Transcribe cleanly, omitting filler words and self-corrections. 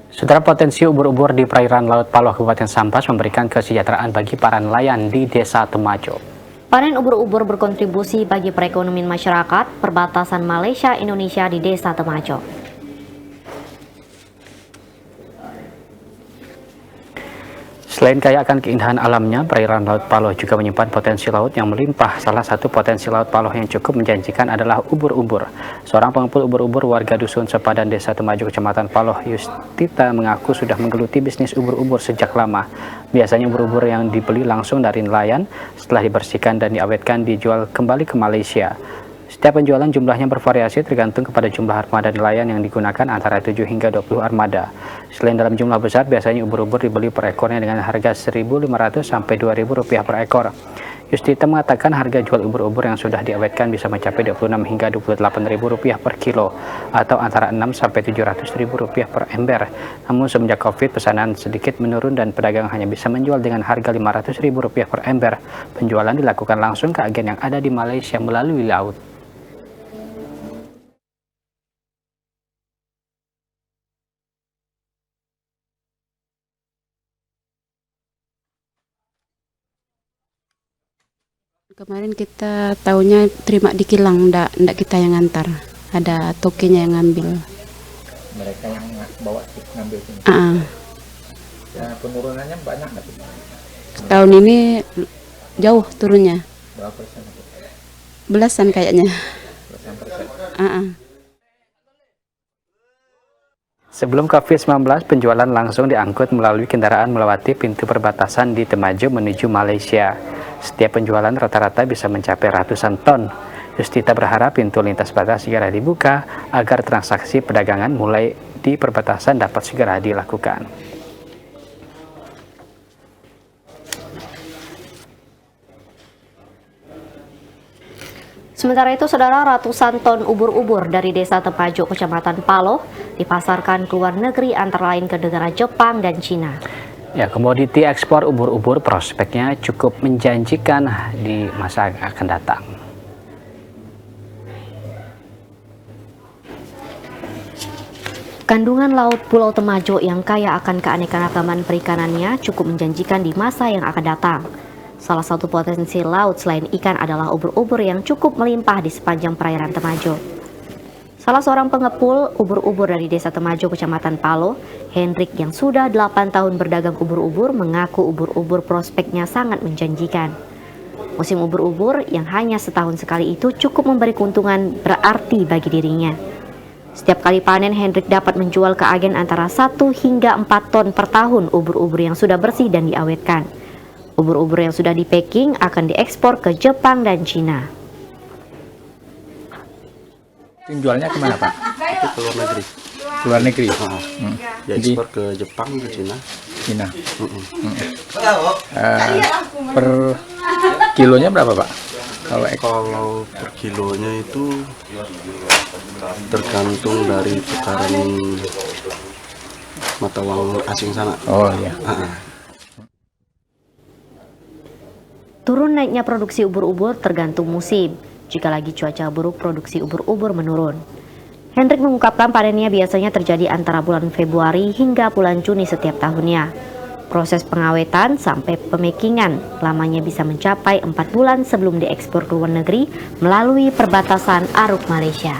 Saudara, potensi ubur-ubur di perairan Laut Paloh, Kabupaten Sambas memberikan kesejahteraan bagi para nelayan di Desa Temajo. Panen ubur-ubur berkontribusi bagi perekonomian masyarakat perbatasan Malaysia-Indonesia di Desa Temajo. Selain kaya akan keindahan alamnya, perairan Laut Paloh juga menyimpan potensi laut yang melimpah. Salah satu potensi Laut Paloh yang cukup menjanjikan adalah ubur-ubur. Seorang pengepul ubur-ubur warga Dusun Sepadan, Desa Temajo, Kecamatan Paloh, Yustita, mengaku sudah menggeluti bisnis ubur-ubur sejak lama. Biasanya ubur-ubur yang dibeli langsung dari nelayan, setelah dibersihkan dan diawetkan dijual kembali ke Malaysia. Setiap penjualan jumlahnya bervariasi tergantung kepada jumlah armada nelayan yang digunakan, antara 7 hingga 20 armada. Selain dalam jumlah besar, biasanya ubur-ubur dibeli per ekornya dengan harga Rp1.500 sampai Rp2.000 per ekor. Yustita mengatakan harga jual ubur-ubur yang sudah diawetkan bisa mencapai Rp26 hingga Rp28.000 per kilo atau antara Rp6 sampai Rp700.000 per ember. Namun semenjak Covid, pesanan sedikit menurun dan pedagang hanya bisa menjual dengan harga Rp500.000 per ember. Penjualan dilakukan langsung ke agen yang ada di Malaysia melalui laut. Kemarin kita tahunya terima di kilang, ndak kita yang ngantar. Ada tokinya yang ngambil. Mereka yang bawa ngambil sini. Ya, penurunannya banyak nggak? Tahun ini jauh turunnya. Berapa persen? Belasan kayaknya. Belasan persen. Sebelum Covid-19, penjualan langsung diangkut melalui kendaraan melewati pintu perbatasan di Temajo menuju Malaysia. Setiap penjualan rata-rata bisa mencapai ratusan ton. Yustita berharap pintu lintas batas segera dibuka agar transaksi perdagangan mulai di perbatasan dapat segera dilakukan. Sementara itu, saudara, ratusan ton ubur-ubur dari Desa Temajo, Kecamatan Paloh, dipasarkan ke luar negeri antara lain ke negara Jepang dan Cina. Ya, komoditi ekspor ubur-ubur prospeknya cukup menjanjikan di masa akan datang. Kandungan laut Pulau Temajo yang kaya akan keanekaragaman perikanannya cukup menjanjikan di masa yang akan datang. Salah satu potensi laut selain ikan adalah ubur-ubur yang cukup melimpah di sepanjang perairan Temajo. Salah seorang pengepul ubur-ubur dari Desa Temajo, Kecamatan Paloh, Hendrik, yang sudah 8 tahun berdagang ubur-ubur, mengaku ubur-ubur prospeknya sangat menjanjikan. Musim ubur-ubur yang hanya setahun sekali itu cukup memberi keuntungan berarti bagi dirinya. Setiap kali panen, Hendrik dapat menjual ke agen antara 1 hingga 4 ton per tahun ubur-ubur yang sudah bersih dan diawetkan. Ubur-ubur yang sudah di-packing akan diekspor ke Jepang dan Cina. Jualnya kemana, Pak? Itu ke luar negeri. Ke luar negeri? Ya, ekspor ke Jepang, ke Cina. Per kilonya berapa, Pak? Kalau per kilonya itu tergantung dari tukaran mata uang asing sana. Oh iya. Turun naiknya produksi ubur-ubur tergantung musim. Jika lagi cuaca buruk, produksi ubur-ubur menurun. Hendrik mengungkapkan panennya biasanya terjadi antara bulan Februari hingga bulan Juni setiap tahunnya. Proses pengawetan sampai pemakingan lamanya bisa mencapai 4 bulan sebelum diekspor ke luar negeri melalui perbatasan Aruk, Malaysia.